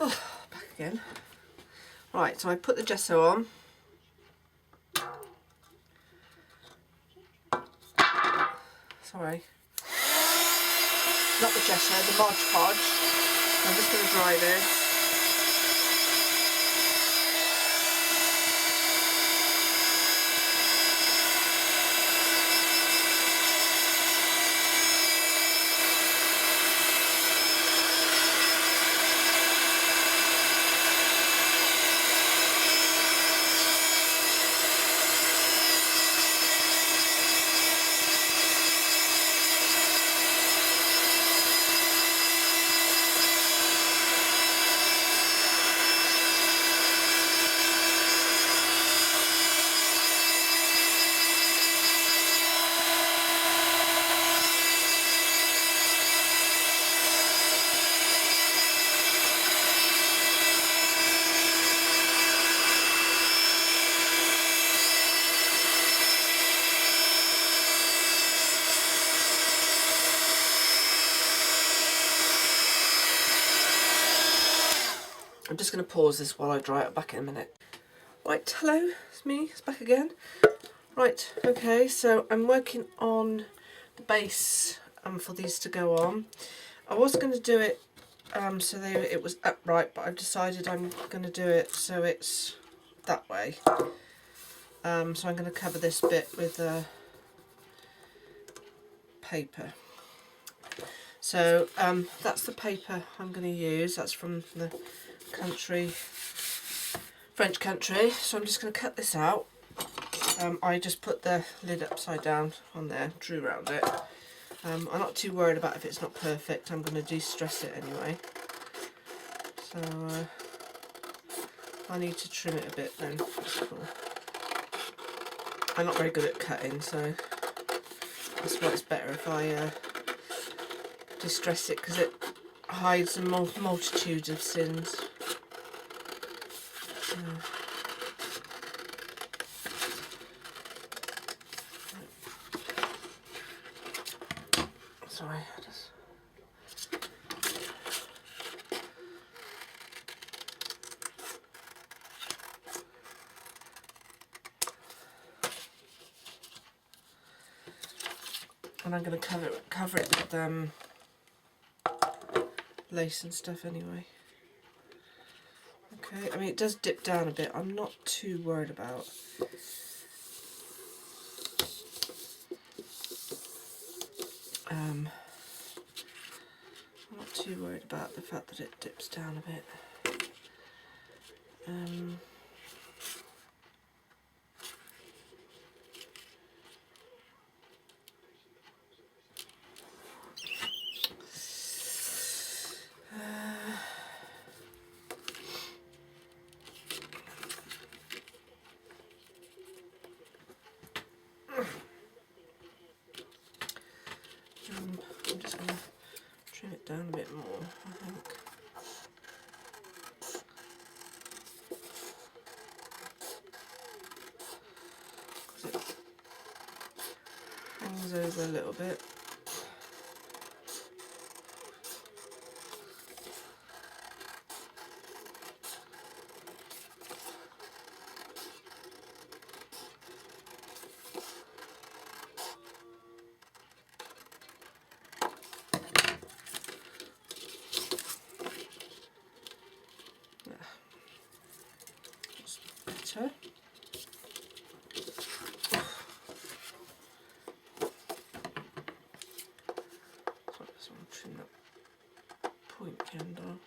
Oh, back again. Right, so I put the gesso on. Sorry. Not the gesso, the Mod Podge. I'm just going to dry this. I'm just going to pause this while I dry it. Back in a minute. Right, hello, it's me, it's back again. Right, okay, so I'm working on the base for these to go on. I was going to do it so it was upright, but I've decided I'm going to do it so it's that way. So I'm going to cover this bit with paper. So that's the paper I'm going to use. That's from the French country. So I'm just going to cut this out. I just put the lid upside down on there, drew around it. I'm not too worried about if it's not perfect. I'm going to de-stress it anyway. So I need to trim it a bit then. That's cool. I'm not very good at cutting, so that's why it's better if I de-stress it, because it hides a multitude of sins. Sorry, I just... And I'm going to cover it with lace and stuff anyway. Okay, I mean it does dip down a bit. I'm not too worried about. I'm not too worried about the fact that it dips down a bit. I'm just going to trim it down a bit more, I think. Because it hangs over a little bit. Better. So I just want to trim that point end on.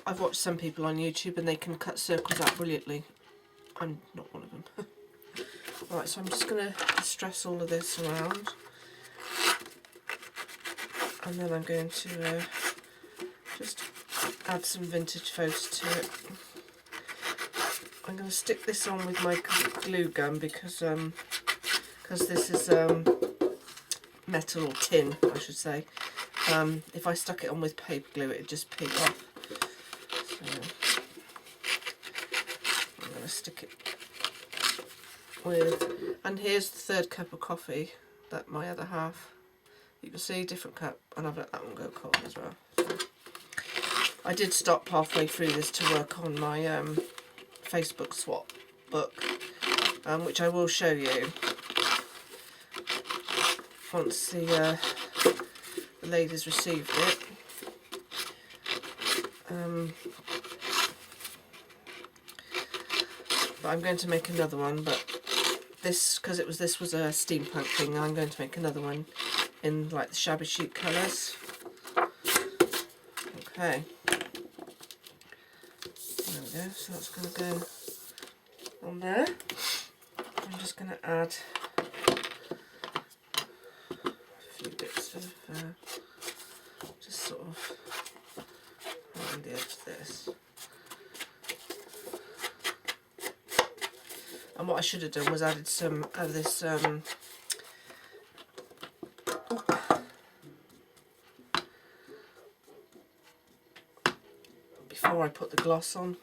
I've watched some people on YouTube and they can cut circles out brilliantly. I'm not one of them. Right, so I'm just going to stress all of this around. And then I'm going to just add some vintage faux to it. I'm going to stick this on with my glue gun because this is metal or tin, I should say. If I stuck it on with paper glue, it'd just peel off. So I'm going to stick it with, and here's the third cup of coffee that my other half, you can see, different cup, and I've let that one go cold as well. So I did stop halfway through this to work on my Facebook swap book, which I will show you once the ladies received it. But I'm going to make another one, but this, because this was a steampunk thing, I'm going to make another one in like the shabby chic colours. Okay, there we go, so that's going to go on there. I'm just going to add a few bits of just sort of around the edge of this. And what I should have done was added some of this before I put the gloss on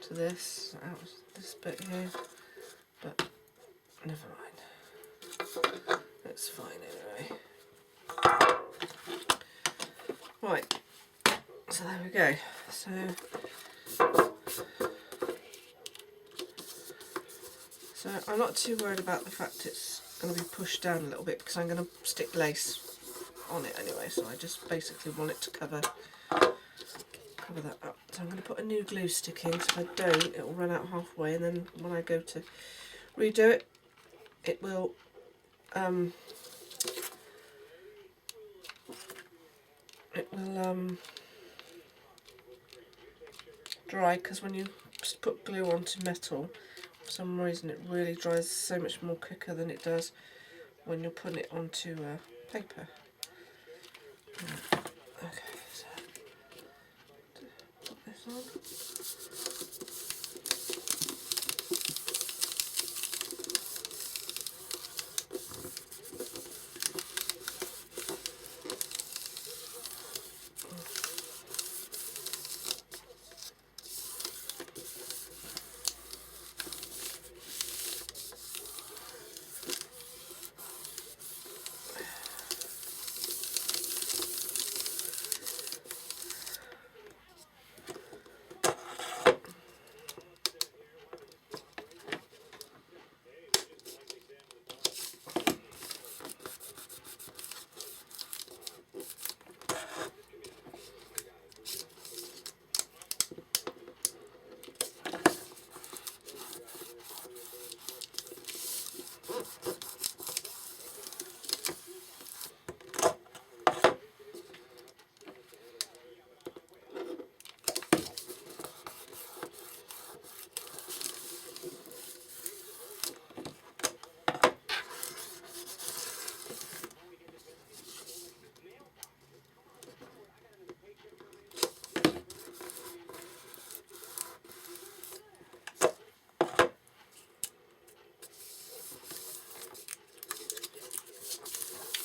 to this. That was this bit here, but never mind. It's fine anyway. Right, so there we go. So I'm not too worried about the fact it's going to be pushed down a little bit, because I'm going to stick lace on it anyway, so I just basically want it to cover that up. So I'm going to put a new glue stick in, so if I don't, it will run out halfway, and then when I go to redo it, it will dry, because when you put glue onto metal, for some reason it really dries so much more quicker than it does when you're putting it onto paper. Okay, so put this on.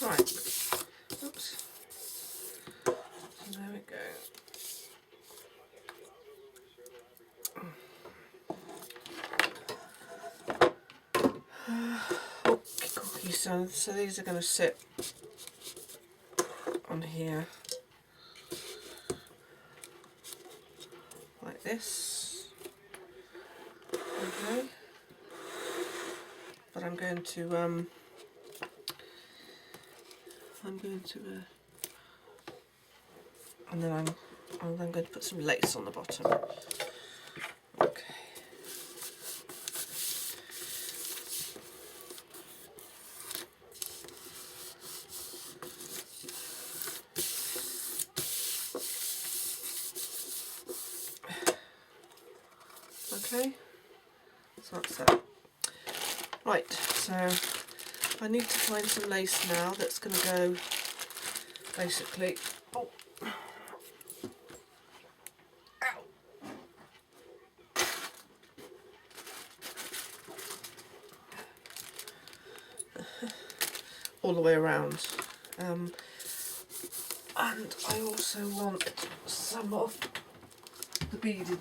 Right, oops, there we go. Okay, so these are going to sit on here like this. Okay, but I'm going to and then I'm then going to put some lace on the bottom. Okay. Okay, so that's that. Right, so I need to find some lace now that's going to go basically all the way around. And I also want some of the beaded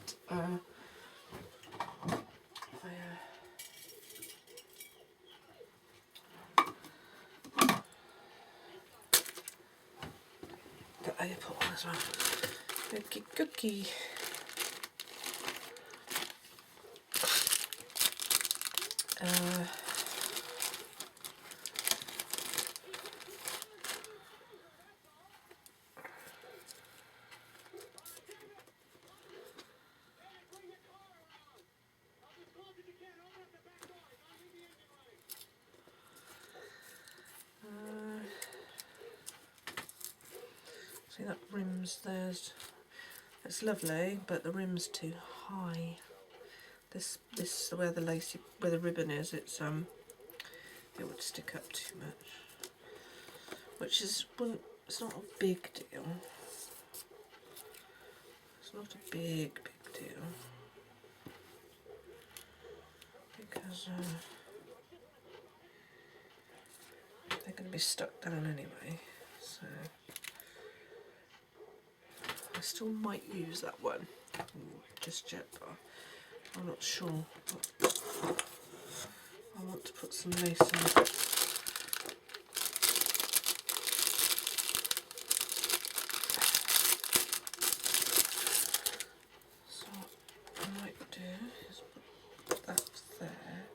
as well. Cookie, cookie. See that rim's there's. It's lovely, but the rim's too high. This where the lacy, where the ribbon is, it would stick up too much, which is it's not a big deal. It's not a big deal because they're going to be stuck down anyway. So I still might use that one just yet, but I'm not sure. I want to put some lace in. So what I might do is put that there.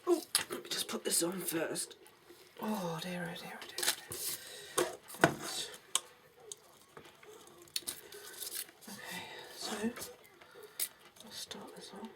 Oh, let me just put this on first. Oh dear, oh dear, oh dear. Right. Okay, so I'll start this on.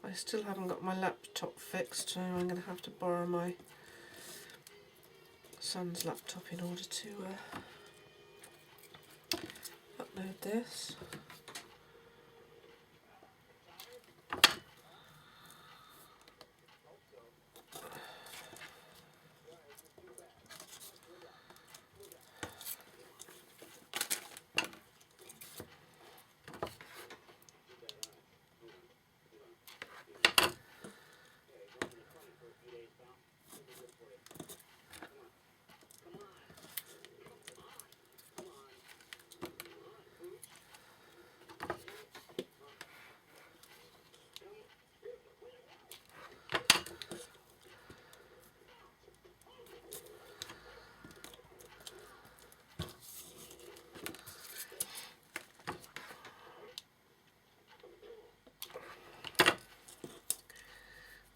I still haven't got my laptop fixed, so I'm going to have to borrow my son's laptop in order to upload this.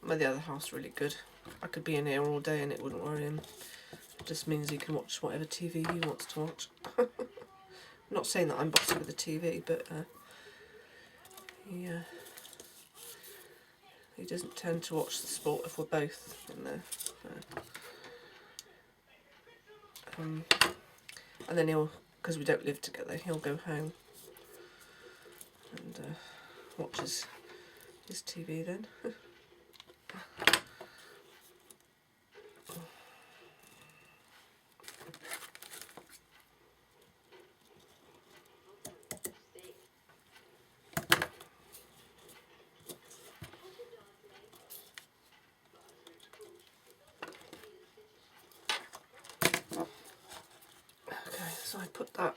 But the other half's really good. I could be in here all day and it wouldn't worry him. It just means he can watch whatever TV he wants to watch. I'm not saying that I'm bossy with the TV, but he doesn't tend to watch the sport if we're both in there. And then he'll, because we don't live together, he'll go home and watch his TV then. Okay, so I put that.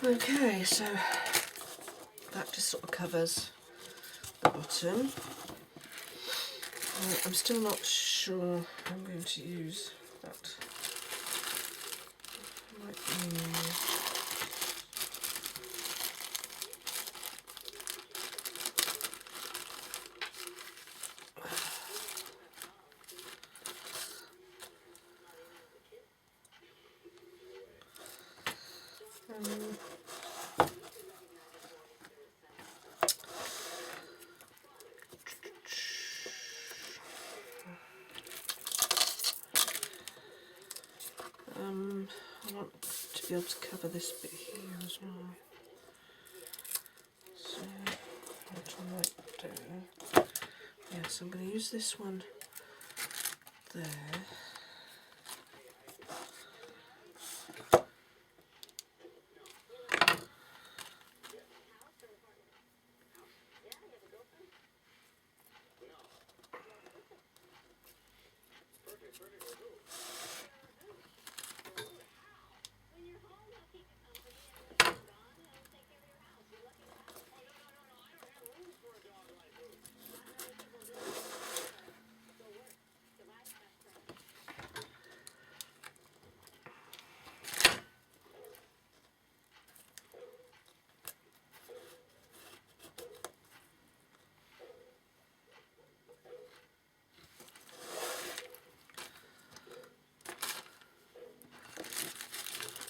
Okay, so that just sort of covers the bottom. I'm still not sure I'm going to use that. I might use be able to cover this bit here as well. So what I might do, yes, I'm going to use this one there.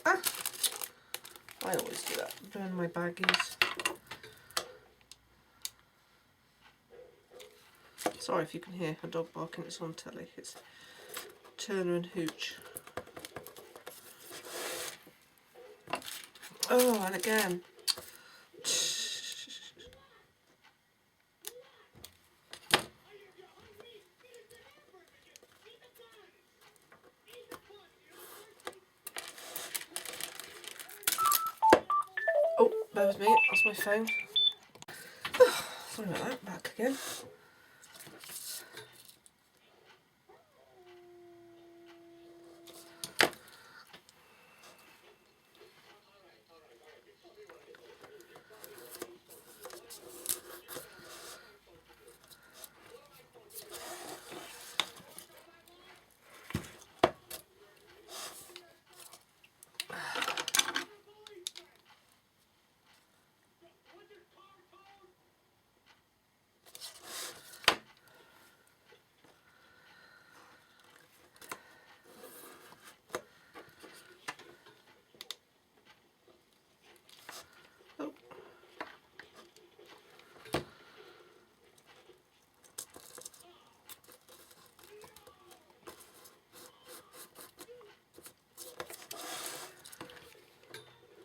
Ah! I always do that, burn my baggies. Sorry if you can hear a dog barking, it's on telly. It's Turner and Hooch. Oh, and again. Oh, bear with me, that's my phone. Sorry about that, back again.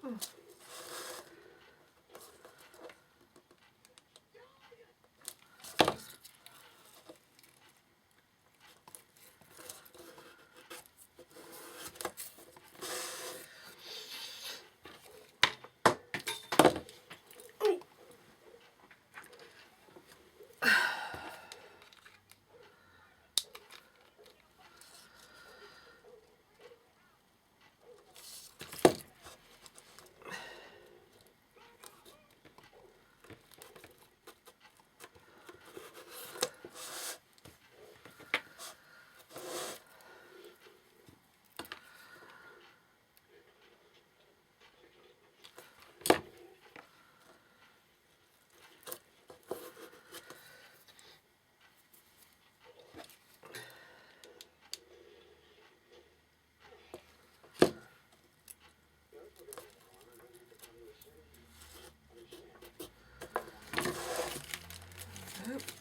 Oh.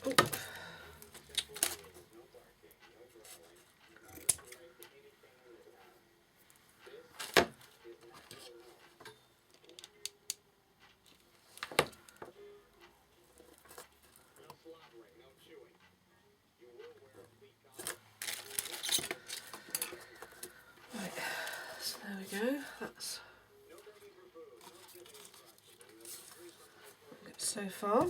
Oh. Right, so there we go, that's good so far.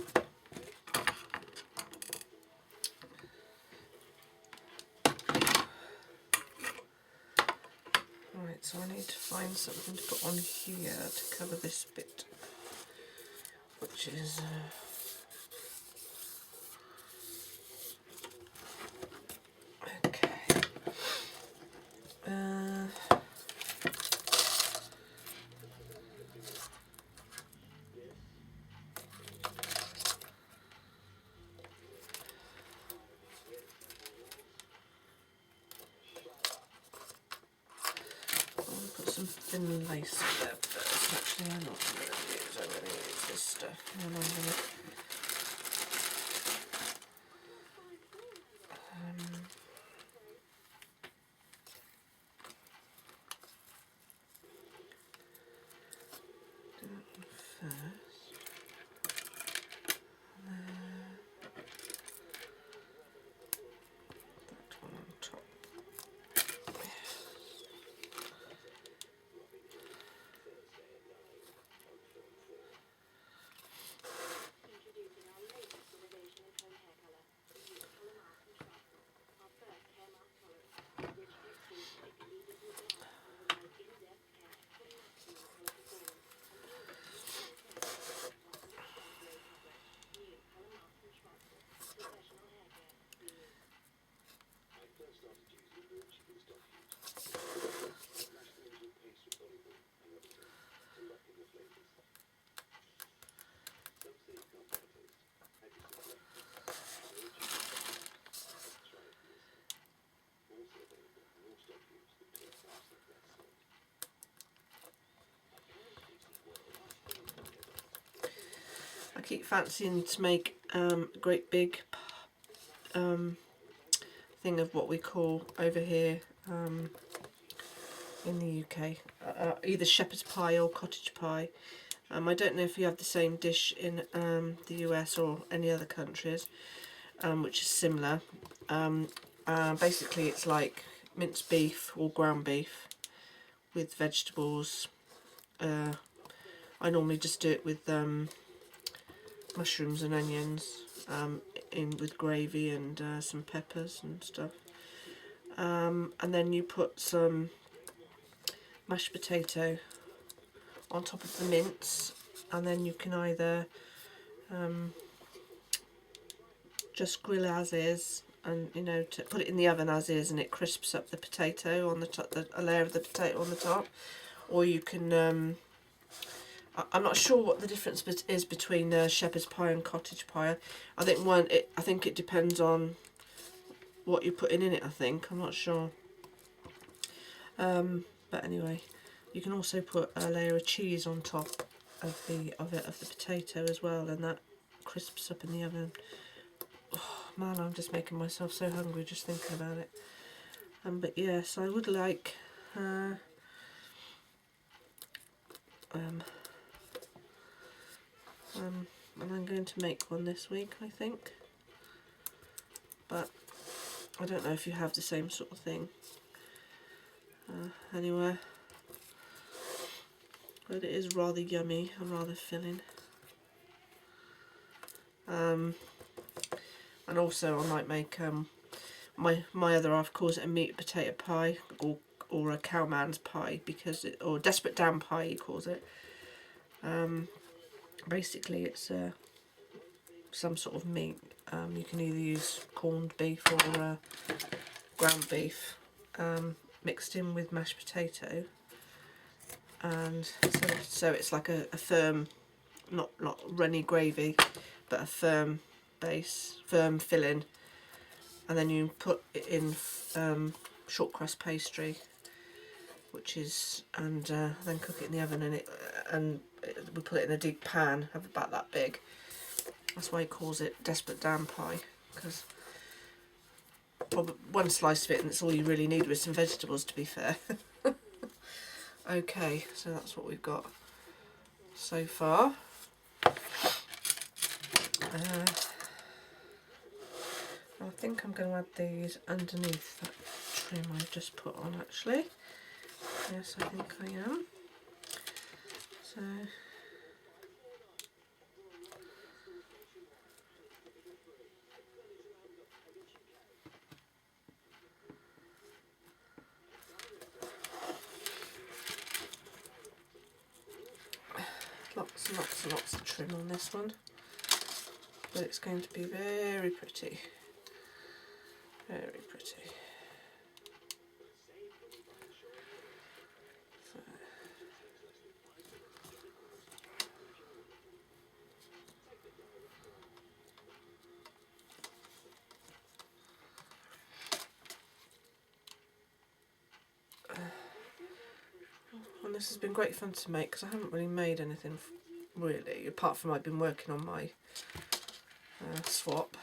Right, so I need to find something to put on here to cover this bit, which is okay. Put some thin lace in there first. Actually, I'm not going to use. I'm going to use this stuff. And I'm going to fancying to make a great big thing of what we call over here in the UK, either shepherd's pie or cottage pie. I don't know if you have the same dish in the US or any other countries, which is similar. Basically it's like minced beef or ground beef with vegetables. I normally just do it with mushrooms and onions with gravy and some peppers and stuff. And then you put some mashed potato on top of the mince, and then you can either just grill as is, and you know, to put it in the oven as is, and it crisps up the potato on the top, a layer of the potato on the top. Or you can I'm not sure what the difference is between shepherd's pie and cottage pie. I think it depends on what you're putting in it. I'm not sure. But anyway, you can also put a layer of cheese on top of the potato as well, and that crisps up in the oven. Oh man, I'm just making myself so hungry just thinking about it. But yes, I would like and I'm going to make one this week, I think. But I don't know if you have the same sort of thing anywhere. But it is rather yummy and rather filling. And also I might make my other half calls it a meat potato pie, or a cowman's pie, or desperate Dan pie he calls it. Basically it's some sort of meat. You can either use corned beef or ground beef mixed in with mashed potato, and so it's like a firm, not runny gravy, but a firm base, firm filling, and then you put it in short crust pastry, which is, and then cook it in the oven, and we put it in a deep pan, have about that big. That's why he calls it Desperate Dan pie, because one slice of it and it's all you really need with some vegetables, to be fair. Okay, so that's what we've got so far. I think I'm going to add these underneath that trim I've just put on, actually. Yes, I think I am. So lots and lots and lots of trim on this one, but it's going to be very pretty, very pretty. And this has been great fun to make, because I haven't really made anything really, apart from I've been working on my swap,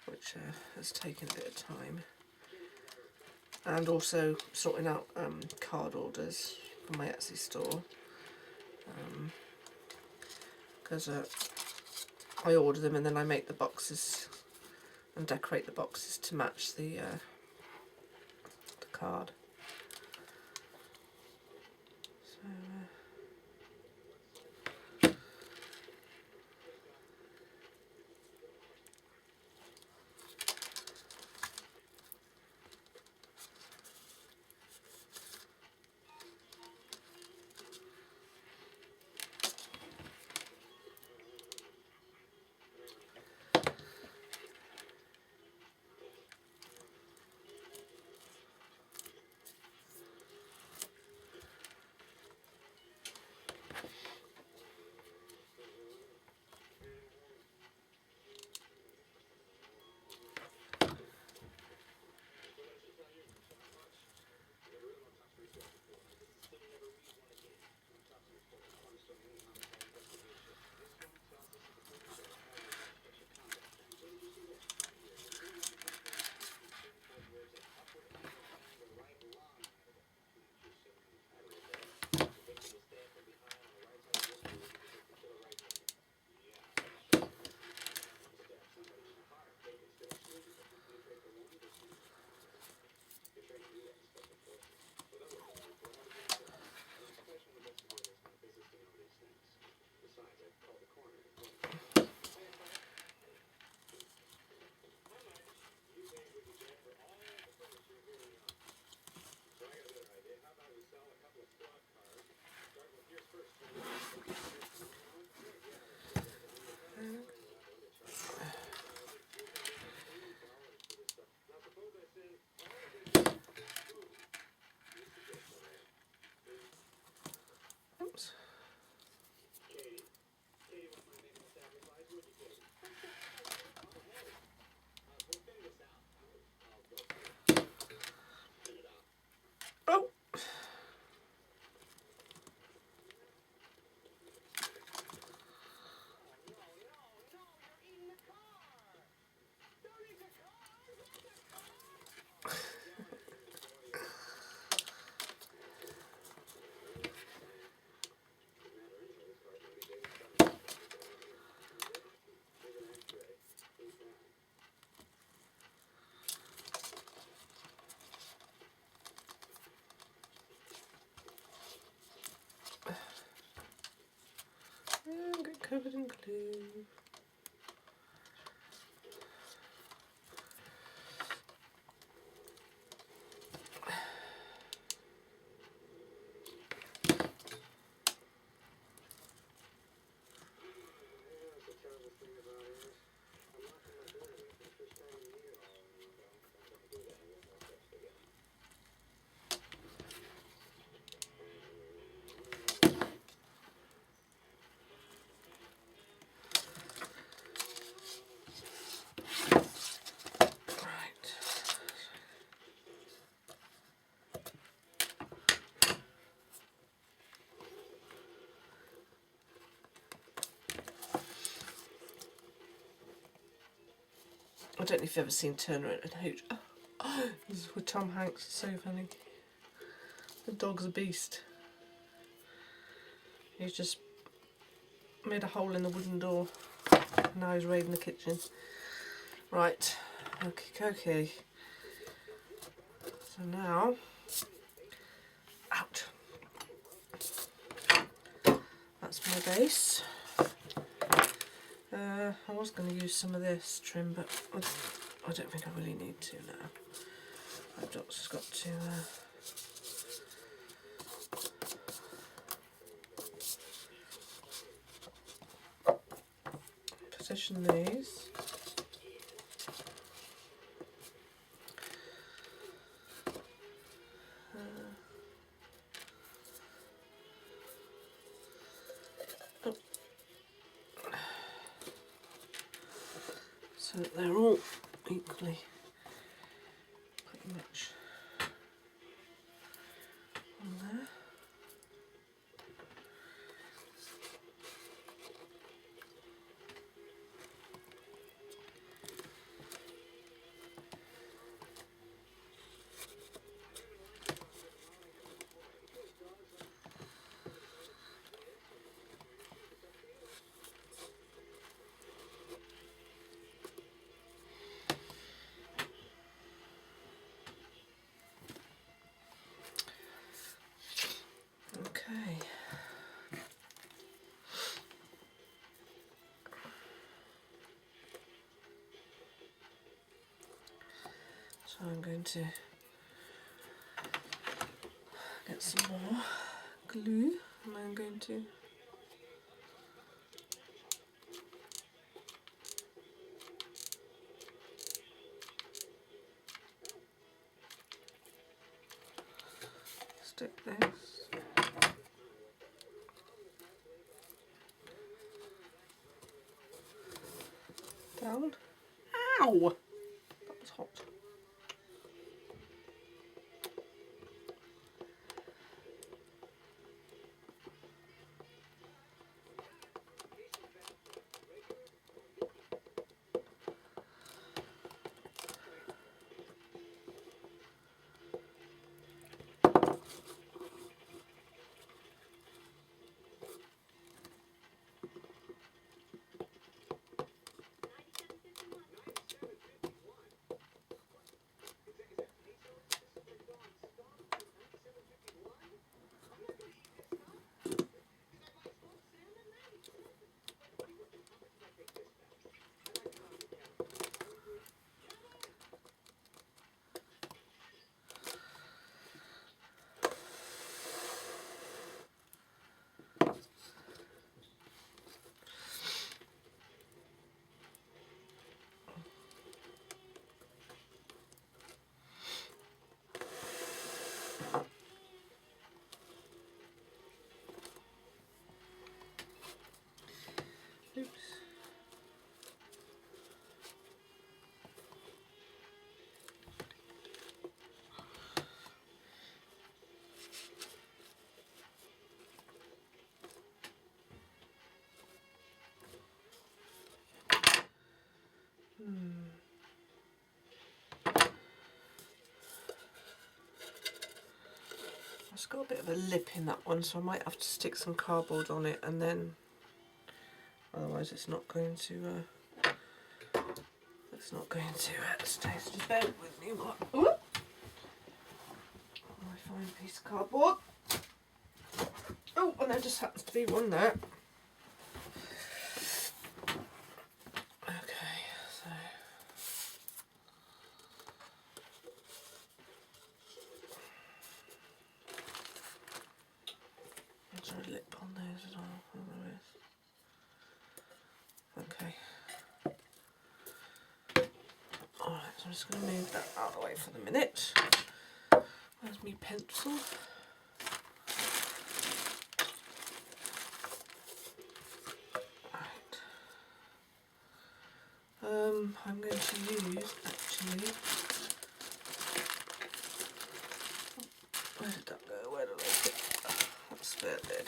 which has taken a bit of time, and also sorting out card orders for my Etsy store, because I order them and then I make the boxes and decorate the boxes to match the card. So covered in glue. I don't know if you've ever seen Turner and Hooch. Oh, this is with Tom Hanks. It's so funny. The dog's a beast. He's just made a hole in the wooden door. Now he's raiding the kitchen. Right, okay. So now, ouch. That's my base. I was going to use some of this trim, but I don't think I really need to now. I've just got to position these. So that they're all equally pretty much on there. Okay. So I'm going to get some more glue and I'm going to stick this down. Ow! That was hot. Oops. It's got a bit of a lip in that one, so I might have to stick some cardboard on it, and then otherwise it's not going to stay. So just bear with me. My fine piece of cardboard. Oh, and there just happens to be one there. just going to move that out of the way for the minute. Where's my pencil? Right. I'm going to use, actually, where did that go? Where did I put that? That's where it did.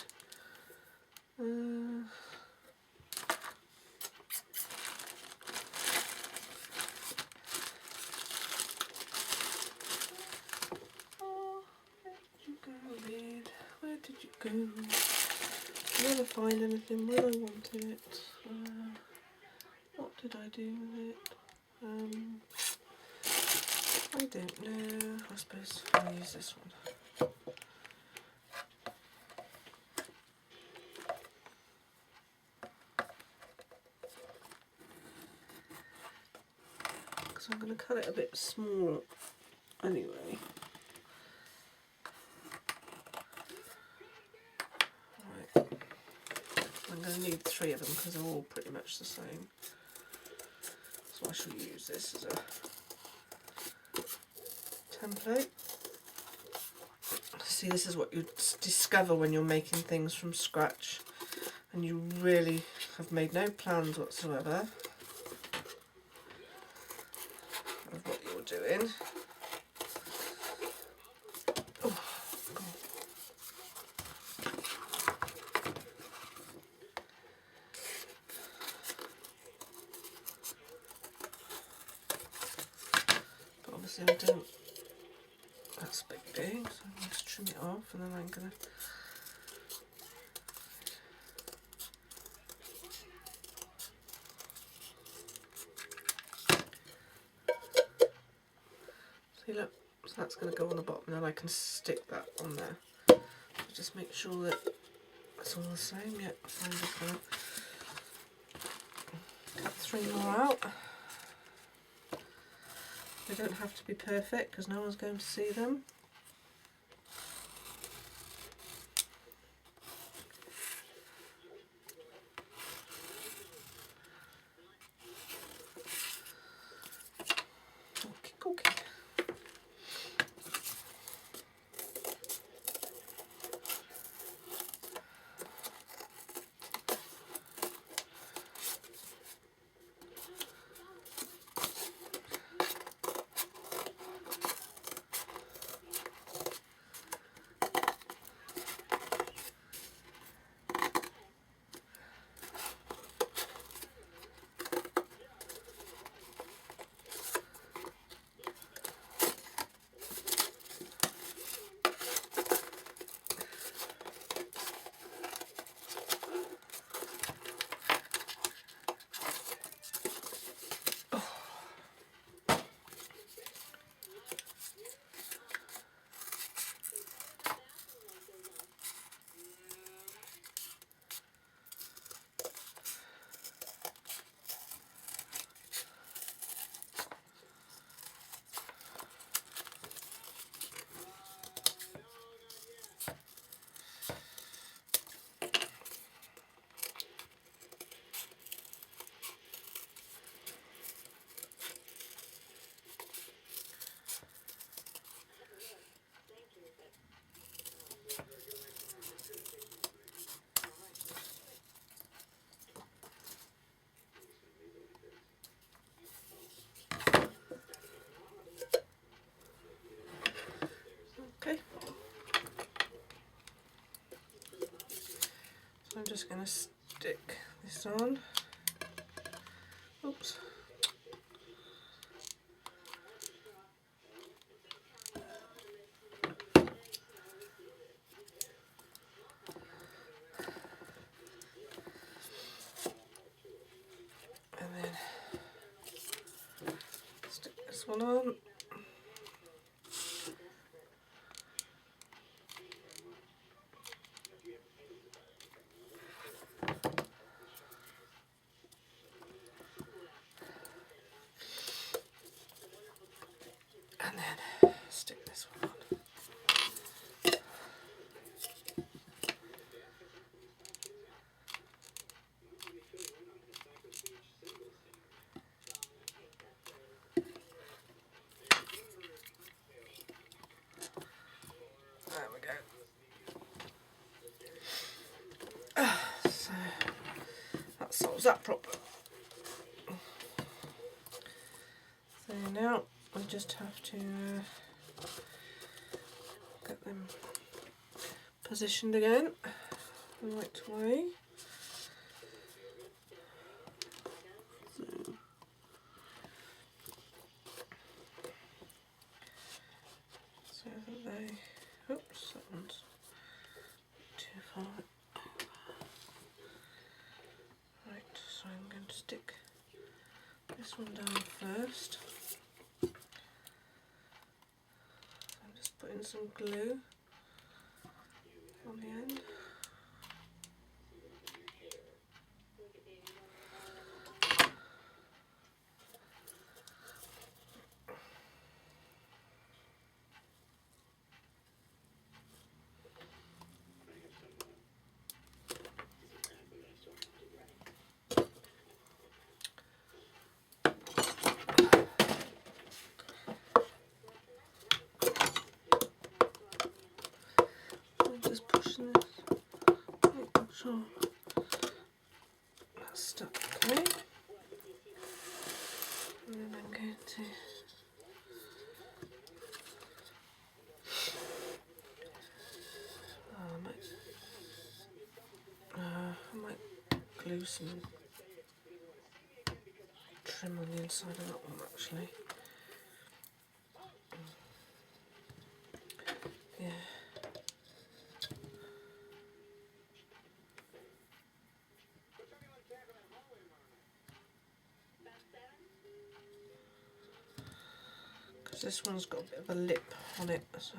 Where did you go? Never find anything when I wanted it. What did I do with it? I don't know. I suppose I'll use this one. Because I'm going to cut it a bit smaller anyway. I'm going to need 3 of them because they're all pretty much the same. So I shall use this as a template. See, this is what you discover when you're making things from scratch and you really have made no plans whatsoever of what you're doing. Oh, God. But obviously I don't. That's a bit big, so I'm going to trim it off and then I'm going to see, look, so that's going to go on the bottom and then I can stick that on there. So just make sure that it's all the same. Yep, I'm just going to cut 3 more out. They don't have to be perfect because no one's going to see them. Okay. Okay. So I'm just going to stick this on. Oops. And then stick this one on. And then stick this one on. that proper. So now we just have to get them positioned again the right way. So that they, oops, that one's too far. Right, so I'm going to stick this one down first. I'm just putting some glue on the end. I'm just pushing this, make sure that's stuck okay. And then I'm going to I might glue some trim on the inside of that one actually. Yeah. Because this one's got a bit of a lip on it, so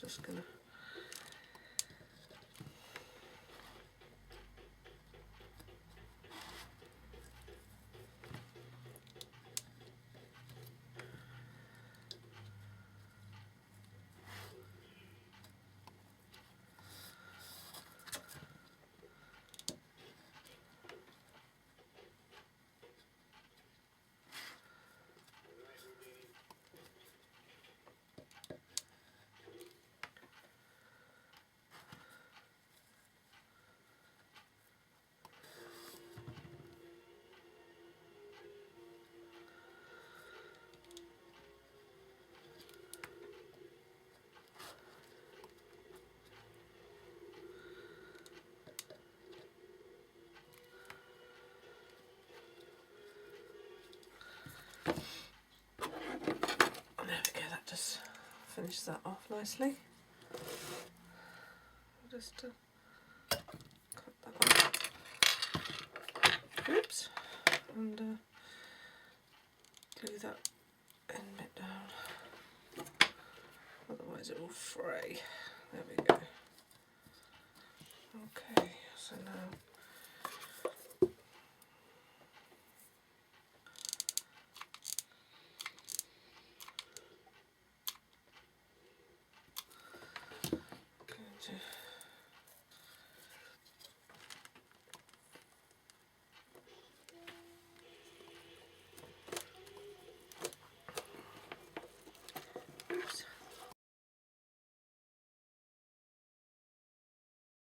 just gonna there we go, that just finishes that off nicely. Just cut that off. Oops. And glue that end bit down. Otherwise it will fray. There we go. Okay, so now